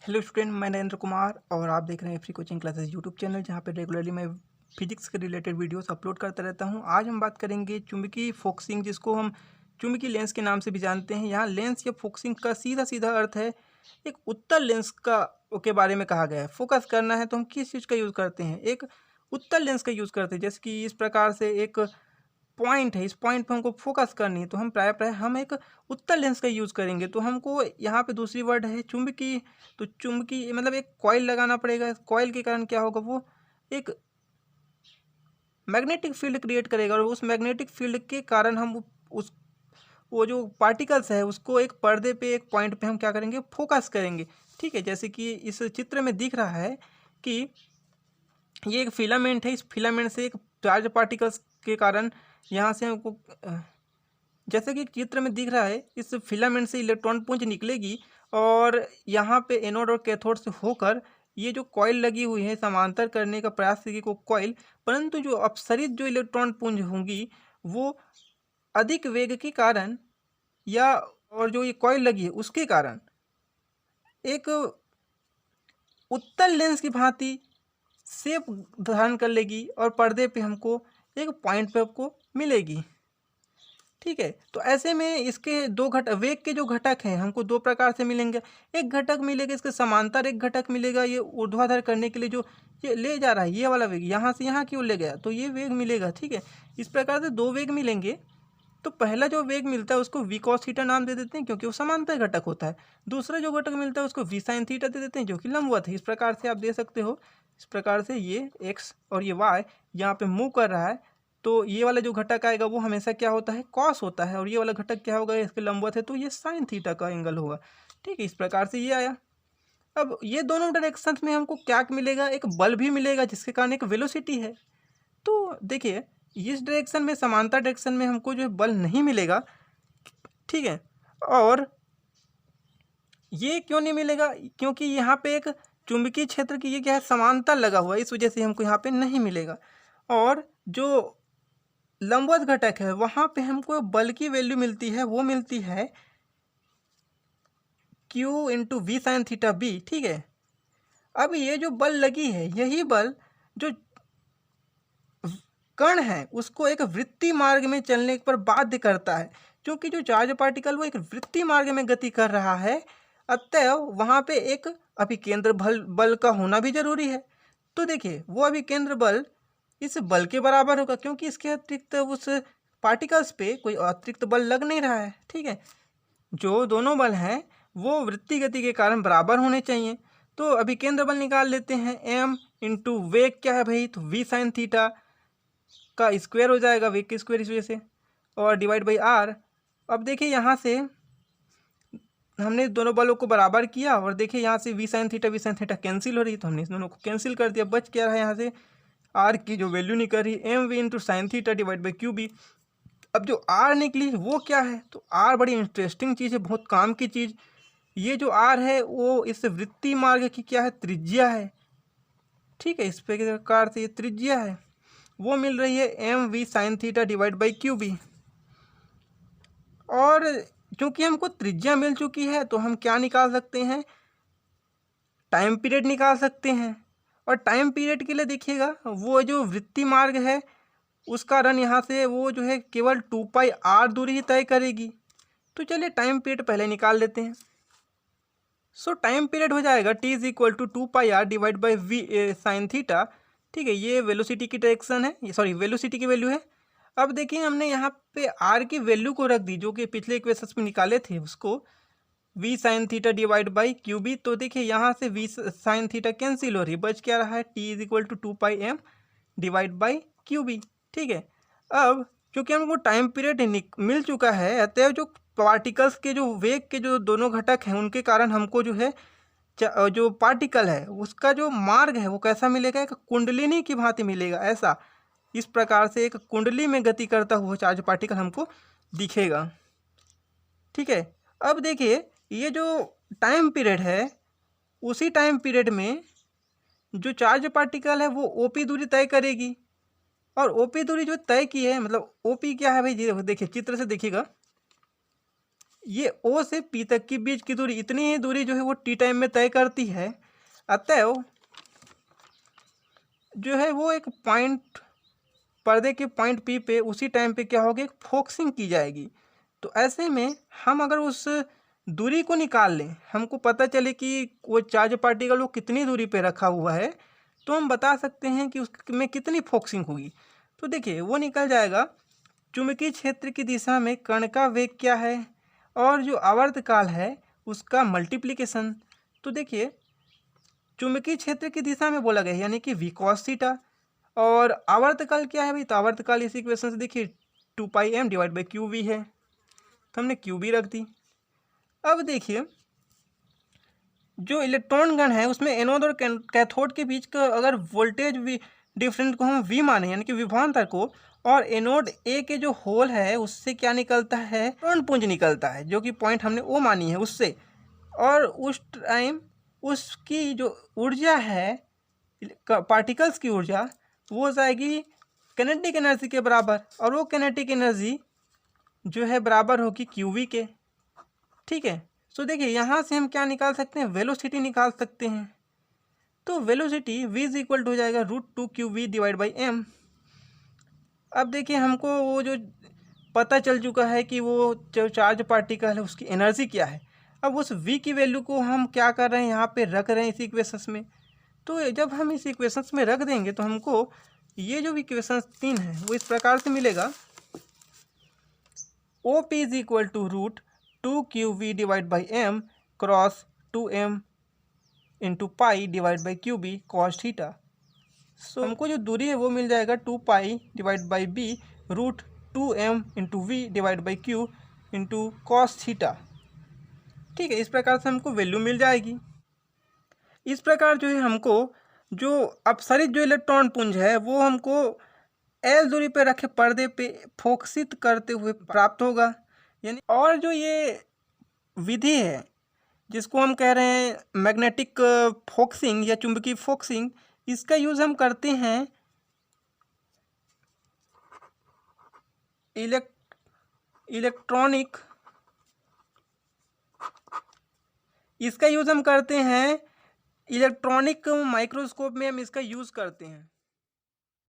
Hello student, मैं नरेंद्र कुमार और आप देख रहे हैं free coaching classes YouTube channel, जहां पे रेगुलरली मैं फिजिक्स के रिलेटेड वीडियोस अपलोड करता रहता हूं। आज हम बात करेंगे चुंबकीय फोकसिंग, जिसको हम चुंबकीय लेंस के नाम से भी जानते हैं। यहाँ लेंस या फोकसिंग का सीधा सीधा अर्थ है एक उत्तल लेंस का के बारे में कहा गया है। फोकस करना है तो हम किस चीज़ का यूज़ करते हैं? एक उत्तल लेंस का यूज़ करते हैं। जैसे कि इस प्रकार से एक पॉइंट है, इस पॉइंट पे हमको फोकस करनी है तो हम प्राय हम एक उत्तल लेंस का यूज़ करेंगे। तो हमको यहाँ पे दूसरी वर्ड है चुंबकीय। तो चुंबकीय मतलब एक कॉइल लगाना पड़ेगा। कॉइल के कारण क्या होगा, वो एक मैग्नेटिक फील्ड क्रिएट करेगा और उस मैग्नेटिक फील्ड के कारण हम उस वो जो पार्टिकल्स है उसको एक पर्दे पे, एक पॉइंट पे हम क्या करेंगे, फोकस करेंगे। ठीक है, जैसे कि इस चित्र में दिख रहा है कि ये एक फिलामेंट है। इस फिलामेंट से एक चार्ज पार्टिकल्स के कारण यहाँ से हमको जैसे कि चित्र में दिख रहा है, इस फिलामेंट से इलेक्ट्रॉन पुंज निकलेगी और यहाँ पे एनोड और कैथोड से होकर ये जो कॉइल लगी हुई है समांतर करने का प्रयास करेगी को कॉइल, परंतु जो अपसरित जो इलेक्ट्रॉन पुंज होंगी वो अधिक वेग के कारण या और जो ये कॉइल लगी है उसके कारण एक उत्तल लेंस की भांति शेप धारण कर लेगी और पर्दे पे हमको एक पॉइंट पे आपको मिलेगी। ठीक है, तो ऐसे में इसके दो वेग के जो घटक हैं हमको दो प्रकार से मिलेंगे। एक घटक मिलेगा इसके समांतर, एक घटक मिलेगा ये ऊर्ध्वाधर करने के लिए जो ये ले जा रहा है, ये वाला वेग यहाँ से यहाँ क्यों ले गया तो ये वेग मिलेगा। ठीक है, इस प्रकार से दो वेग मिलेंगे। तो पहला जो वेग मिलता है उसको वी कॉस थीटा नाम दे देते हैं क्योंकि वो समांतर घटक होता है। दूसरा जो घटक मिलता है उसको वी साइन थीटा दे देते हैं जो कि लंबवत है। इस प्रकार से आप दे सकते हो। इस प्रकार से ये एक्स और ये वाई यहाँ पे मूव कर रहा है तो ये वाला जो घटक आएगा वो हमेशा क्या होता है, कॉस होता है, और ये वाला घटक क्या होगा, इसके लंबवत है तो ये साइन थीटा का एंगल होगा। ठीक है, इस प्रकार से ये आया। अब ये दोनों डायरेक्शन में हमको क्या मिलेगा, एक बल भी मिलेगा जिसके कारण एक वेलोसिटी है। तो देखिए इस डायरेक्शन में, समांतर डायरेक्शन में हमको जो बल नहीं मिलेगा। ठीक है, और ये क्यों नहीं मिलेगा, क्योंकि यहाँ पे एक चुंबकीय क्षेत्र की ये क्या है, समांतर लगा हुआ है, इस वजह से हमको यहाँ पे नहीं मिलेगा। और जो लंबवत घटक है वहाँ पे हमको बल की वैल्यू मिलती है, वो मिलती है Q into V sine theta B. ठीक है, अब ये जो बल लगी है यही बल जो कण है उसको एक वृत्तीय मार्ग में चलने पर बाध्य करता है। क्योंकि जो चार्ज पार्टिकल वो एक वृत्तीय मार्ग में गति कर रहा है, अतएव वहाँ पे एक अभिकेंद्र बल का होना भी जरूरी है। तो देखिए वो अभिकेंद्र बल इस बल के बराबर होगा क्योंकि इसके अतिरिक्त उस पार्टिकल्स पे कोई अतिरिक्त बल लग नहीं रहा है। ठीक है, जो दोनों बल हैं वो वृत्तीय गति के कारण बराबर होने चाहिए। तो अभिकेंद्र बल निकाल लेते हैं, एम इंटू वेग क्या है भाई, तो वी साइन थीटा का स्क्वायर हो जाएगा, वेग के स्क्वायर इस वजह से, और डिवाइड बाई आर। अब देखिए यहाँ से हमने दोनों बलों को बराबर किया और देखिए यहाँ से वी साइन थीटा कैंसिल हो रही है तो हमने इस दोनों को कैंसिल कर दिया। बच क्या रहा है यहाँ से, आर की जो वैल्यू निकल रही है M V into sine theta divide by Q B. अब जो आर निकली वो क्या है, तो आर बड़ी इंटरेस्टिंग चीज़ है, बहुत काम की चीज़। ये जो आर है वो इस वृत्तीय मार्ग की क्या है, त्रिज्या है। ठीक है, इस प्रकार से ये त्रिज्या है, वो मिल रही है M V sine theta divide by Q B. और क्योंकि हमको त्रिज्या मिल चुकी है तो हम क्या निकाल सकते हैं, टाइम पीरियड निकाल सकते हैं। और टाइम पीरियड के लिए देखिएगा वो जो वृत्तीय मार्ग है उसका रन यहाँ से वो जो है केवल 2πr दूरी ही तय करेगी। तो चलिए टाइम पीरियड पहले निकाल लेते हैं। सो टाइम पीरियड हो जाएगा t is equal to 2πr divide by V sine theta. ठीक है, ये वेलोसिटी की डायरेक्शन है, ये सॉरी वेलोसिटी की वैल्यू है। अब देखिए हमने यहाँ पे r की वैल्यू को रख दी जो कि पिछले इक्वेशन में निकाले थे, उसको V sine theta divide by Q B. तो देखिए यहाँ से वी साइन थीटा कैंसिल हो रही है, बच क्या रहा है, t is equal to 2πm divide by Q B. ठीक है, अब क्योंकि हमको टाइम पीरियड मिल चुका है, अतएव जो पार्टिकल्स के जो वेग के जो दोनों घटक हैं उनके कारण हमको जो है जो पार्टिकल है उसका जो मार्ग है वो कैसा मिलेगा, एक कुंडलिनी की भांति मिलेगा। ऐसा इस प्रकार से एक कुंडली में गति करता हुआ चार्ज पार्टिकल हमको दिखेगा। ठीक है, अब देखिए ये जो टाइम पीरियड है उसी टाइम पीरियड में जो चार्ज पार्टिकल है वो ओपी दूरी तय करेगी। और ओपी दूरी जो तय की है, मतलब ओपी क्या है भाई, देखिए चित्र से देखिएगा, ये ओ से पी तक की बीच की दूरी, इतनी ही दूरी जो है वो टी टाइम में तय करती है। अतएव जो है वो एक पॉइंट, पर्दे के पॉइंट पी पे उसी टाइम पे क्या होगी, फोकसिंग की जाएगी। तो ऐसे में हम अगर उस दूरी को निकाल लें, हमको पता चले कि वो चार्ज पार्टिकल वो कितनी दूरी पे रखा हुआ है, तो हम बता सकते हैं कि उसमें कितनी फोकसिंग होगी। तो देखिए वो निकल जाएगा, चुंबकीय क्षेत्र की दिशा में कण का वेग क्या है और जो आवर्तकाल है उसका मल्टीप्लिकेशन। तो देखिए चुंबकीय क्षेत्र की दिशा में बोला गया है यानी कि v cos थीटा, और आवर्तकाल क्या है भाई, तो आवर्तकाल इस इक्वेशन से देखिए 2πm divide by Q we है, तो हमने क्यू वी रख दी। अब देखिए जो इलेक्ट्रॉन गण है उसमें एनोड और कैथोड के बीच का अगर वोल्टेज डिफरेंस को हम वी माने यानी कि विभवांतर को, और एनोड ए के जो होल है उससे क्या निकलता है, इलेक्ट्रॉन पुंज निकलता है, जो कि पॉइंट हमने ओ मानी है उससे, और उस टाइम उसकी जो ऊर्जा है पार्टिकल्स की ऊर्जा वो हो जाएगी किनेटिक एनर्जी के बराबर, और वो किनेटिक एनर्जी जो है बराबर होगी क्यू वी के। ठीक है, सो देखिए यहाँ से हम क्या निकाल सकते हैं, वेलोसिटी निकाल सकते हैं। तो velocity v is equal to हो जाएगा √2 डिवाइड बाई m। अब देखिए हमको वो जो पता चल चुका है कि वो जो चार्ज पार्टिकल है उसकी एनर्जी क्या है। अब उस v की वैल्यू को हम क्या कर रहे हैं, यहाँ पे रख रहे हैं इस इक्वेशंस में। तो जब हम इस इक्वेशंस में रख देंगे तो हमको ये जो इक्वेशंस 3 है वो इस प्रकार से मिलेगा, OP is equal to √2 divide by m cross 2m into pi divide by Q b cos theta. So हमको जो दूरी है वो मिल जाएगा 2π divide by b √2m into v divide by q into cos theta. ठीक है, इस प्रकार से हमको वैल्यू मिल जाएगी। इस प्रकार जो है हमको जो अपसरित जो इलेक्ट्रॉन पुंज है वो हमको एल दूरी पे रखे पर्दे पे फोकसित करते हुए प्राप्त होगा। यानी और जो ये विधि है जिसको हम कह रहे हैं मैग्नेटिक फोकसिंग या चुंबकीय फोकसिंग, इसका यूज़ हम करते हैं इलेक्ट्रॉनिक, इसका यूज़ हम करते हैं इलेक्ट्रॉनिक माइक्रोस्कोप में हम इसका यूज़ करते हैं।